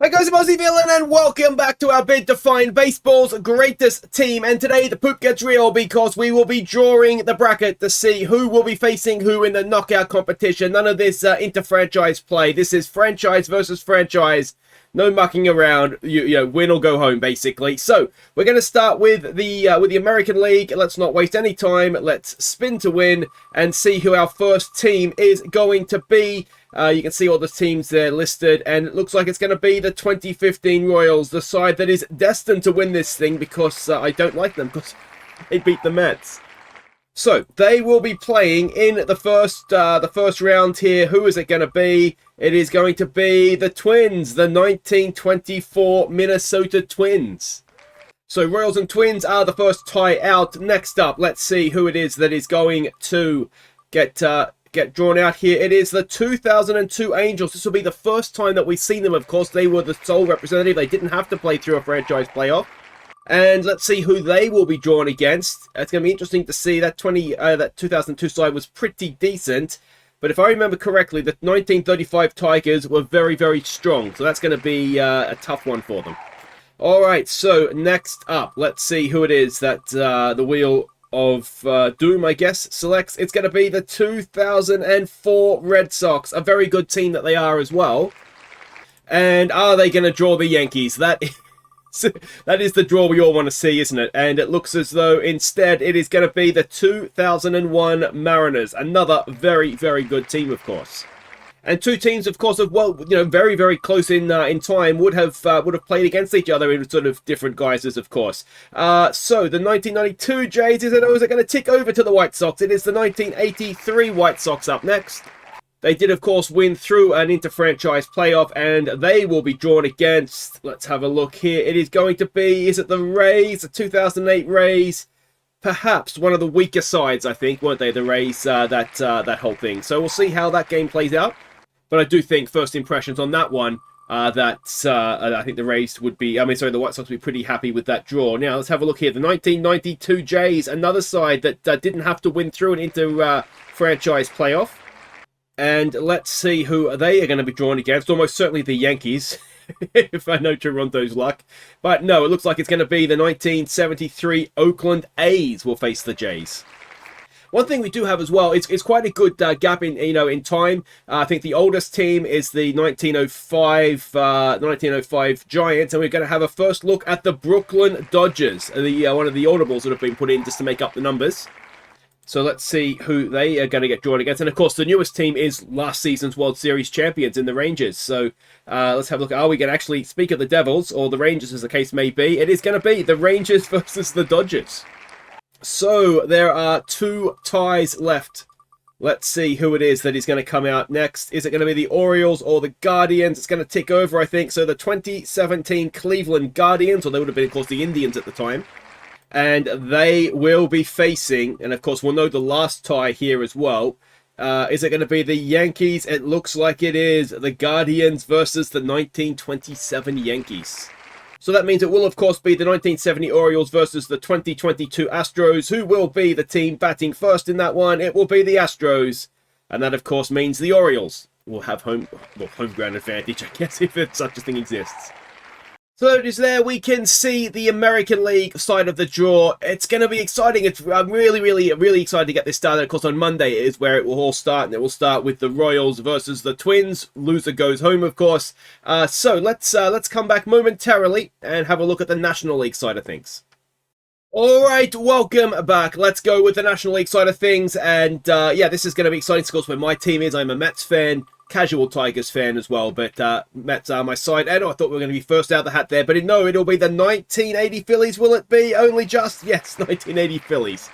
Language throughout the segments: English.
Hi guys, I'm Aussie Villain and welcome back to our bid to find baseball's greatest team. And today the poop gets real because we will be drawing the bracket to see who will be facing who in the knockout competition. None of this inter-franchise play. This is franchise versus franchise. No mucking around. You know, win or go home, basically. So we're going to start with the American League. Let's not waste any time. Let's spin to win and see who our first team is going to be. You can see all the teams there listed, and it looks like it's going to be the 2015 Royals, the side that is destined to win this thing because I don't like them because they beat the Mets. So they will be playing in the first round here. Who is it going to be? It is going to be the Twins, the 1924 Minnesota Twins. So Royals and Twins are the first tie out. Next up, let's see who it is that is going to get drawn out here. It is the 2002 Angels. This will be the first time that we've seen them. Of course, they were the sole representative. They didn't have to play through a franchise playoff. And let's see who they will be drawn against. It's going to be interesting to see. That 2002 side was pretty decent. But if I remember correctly, the 1935 Tigers were very, very strong. So that's going to be a tough one for them. All right, so next up, let's see who it is that the wheel of Doom, I guess, selects. It's going to be the 2004 Red Sox, a very good team that they are as well. And are they going to draw the Yankees? That is the draw we all want to see, isn't it? And it looks as though instead it is going to be the 2001 Mariners, another very, very good team, of course. And two teams, of course, of very, very close in time, would have played against each other in sort of different guises, of course. So the 1992 Jays, is it going to tick over to the White Sox? It is the 1983 White Sox up next. They did, of course, win through an inter-franchise playoff, and they will be drawn against. Let's have a look here. It is going to be, is it the Rays, the 2008 Rays? Perhaps one of the weaker sides, I think, weren't they? The Rays, that whole thing. So we'll see how that game plays out. But I do think first impressions on that one, I think the Rays would be, the White Sox would be pretty happy with that draw. Now, let's have a look here. The 1992 Jays, another side that didn't have to win through an inter-franchise playoff. And let's see who they are going to be drawn against. Almost certainly the Yankees, if I know Toronto's luck. But no, it looks like it's going to be the 1973 Oakland A's will face the Jays. One thing we do have as well, it's quite a good gap in time. I think the oldest team is the 1905 Giants, and we're going to have a first look at the Brooklyn Dodgers, one of the audibles that have been put in just to make up the numbers. So let's see who they are going to get drawn against. And of course, the newest team is last season's World Series champions in the Rangers. So let's have a look. Are we going to actually speak of the Devils or the Rangers, as the case may be? It is going to be the Rangers versus the Dodgers. So there are two ties left. Let's see who it is that is going to come out next. Is it going to be the Orioles or the Guardians? It's going to tick over, I think. So the 2017 Cleveland Guardians, or they would have been, of course, the Indians at the time. And they will be facing, and of course we'll know the last tie here as well. Is it going to be the Yankees? It looks like it is. The Guardians versus the 1927 Yankees. So that means it will, of course, be the 1970 Orioles versus the 2022 Astros. Who will be the team batting first in that one? It will be the Astros. And that, of course, means the Orioles will have home ground advantage, I guess, if such a thing exists. So it is there. We can see the American League side of the draw. It's going to be exciting. I'm really, really, really excited to get this started. Of course, on Monday is where it will all start, and it will start with the Royals versus the Twins. Loser goes home, of course. So let's come back momentarily and have a look at the National League side of things. All right, welcome back. Let's go with the National League side of things. And yeah, this is going to be exciting. Of course, where my team is, I'm a Mets fan. Casual Tigers fan as well, but Mets are my side. And I thought we were going to be first out of the hat there, but no, it'll be the 1980 Phillies, will it be? Only just? Yes, 1980 Phillies.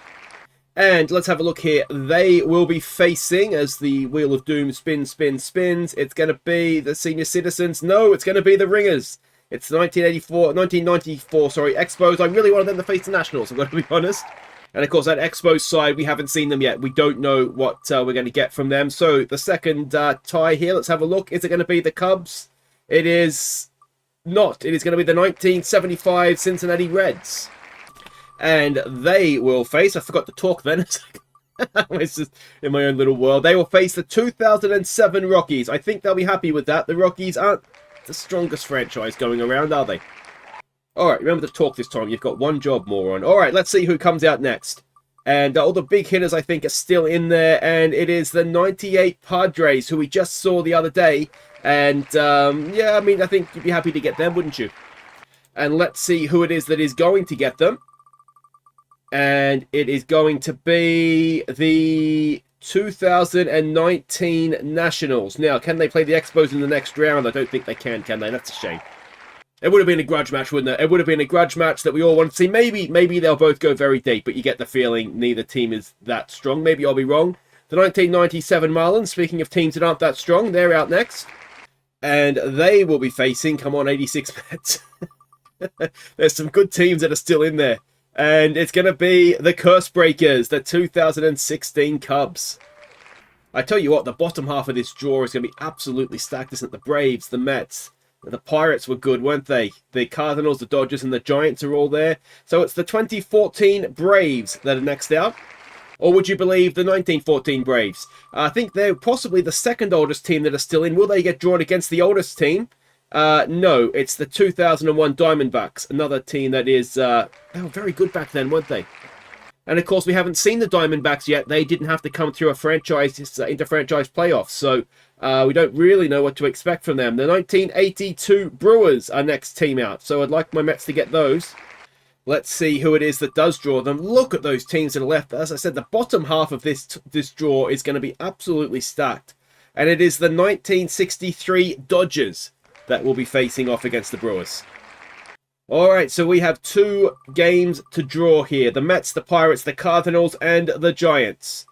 And let's have a look here. They will be facing, as the Wheel of Doom spins. It's going to be the Senior Citizens. No, it's going to be the Ringers. It's 1994, Expos. I really wanted them to face the Nationals, I've got to be honest. And of course, that Expos side, we haven't seen them yet. We don't know what we're going to get from them. So the second tie here, let's have a look. Is it going to be the Cubs? It is not. It is going to be the 1975 Cincinnati Reds. And they will face, I forgot to talk then. It's just in my own little world. They will face the 2007 Rockies. I think they'll be happy with that. The Rockies aren't the strongest franchise going around, are they? Alright, remember to talk this time. You've got one job, moron. Alright, let's see who comes out next. And all the big hitters, I think, are still in there. And it is the 98 Padres, who we just saw the other day. And, yeah, I mean, I think you'd be happy to get them, wouldn't you? And let's see who it is that is going to get them. And it is going to be the 2019 Nationals. Now, can they play the Expos in the next round? I don't think they can they? That's a shame. It would have been a grudge match, wouldn't it? It would have been a grudge match that we all want to see. Maybe they'll both go very deep, but you get the feeling neither team is that strong. Maybe I'll be wrong. The 1997 Marlins, speaking of teams that aren't that strong, they're out next. And they will be facing, come on, 86 Mets. There's some good teams that are still in there. And it's going to be the Curse Breakers, the 2016 Cubs. I tell you what, the bottom half of this draw is going to be absolutely stacked, isn't it? The Braves, the Mets, the Pirates were good, weren't they? The Cardinals, the Dodgers, and the Giants are all there. So it's the 2014 Braves that are next out. Or would you believe the 1914 Braves? I think they're possibly the second oldest team that are still in. Will they get drawn against the oldest team? No, it's the 2001 Diamondbacks, another team that is, they were very good back then, weren't they? And of course, we haven't seen the Diamondbacks yet. They didn't have to come through a franchise, inter-franchise playoffs, so we don't really know what to expect from them. The 1982 Brewers are next team out, so I'd like my Mets to get those. Let's see who it is that does draw them. Look at those teams that are left. As I said, the bottom half of this draw is going to be absolutely stacked. And it is the 1963 Dodgers that will be facing off against the Brewers. Alright, so we have 2 games to draw here. The Mets, the Pirates, the Cardinals, and the Giants.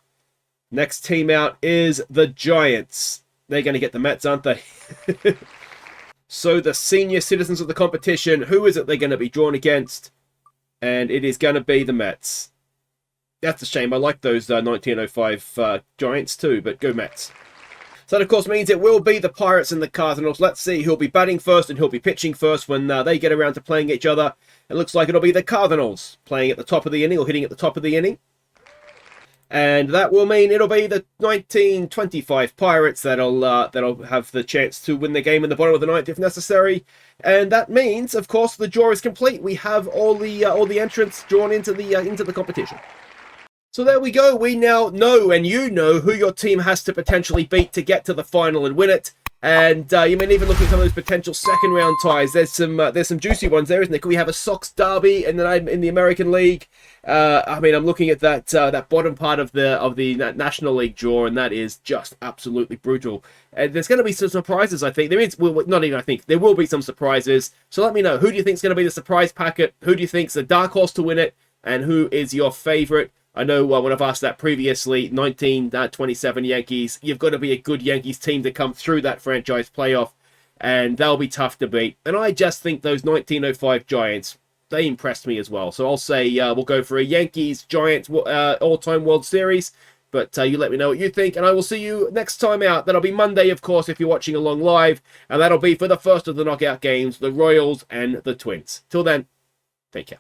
Next team out is the Giants. They're going to get the Mets, aren't they? So the senior citizens of the competition, who is it they're going to be drawn against? And it is going to be the Mets. That's a shame. I like those 1905 Giants too, but go Mets. So that, of course, means it will be the Pirates and the Cardinals. Let's see who'll be batting first and who'll be pitching first when they get around to playing each other. It looks like it'll be the Cardinals playing at the top of the inning or hitting at the top of the inning. And that will mean it'll be the 1925 Pirates that'll have the chance to win the game in the bottom of the ninth if necessary. And that means, of course, the draw is complete. We have all the entrants drawn into the competition. So there we go. We now know, and you know, who your team has to potentially beat to get to the final and win it. And you may even look at some of those potential second round ties. There's some juicy ones there, isn't there? Could we have a Sox derby and then in the American League? I mean, I'm looking at that bottom part of the National League draw, and that is just absolutely brutal. And there's going to be some surprises, I think. Not even I think. There will be some surprises. So let me know. Who do you think is going to be the surprise packet? Who do you think is the dark horse to win it? And who is your favorite? I know when I've asked that previously, 1927 Yankees, you've got to be a good Yankees team to come through that franchise playoff, and they'll be tough to beat. And I just think those 1905 Giants, they impressed me as well. So I'll say we'll go for a Yankees-Giants all-time World Series, but you let me know what you think, and I will see you next time out. That'll be Monday, of course, if you're watching along live, and that'll be for the first of the knockout games, the Royals and the Twins. Till then, take care.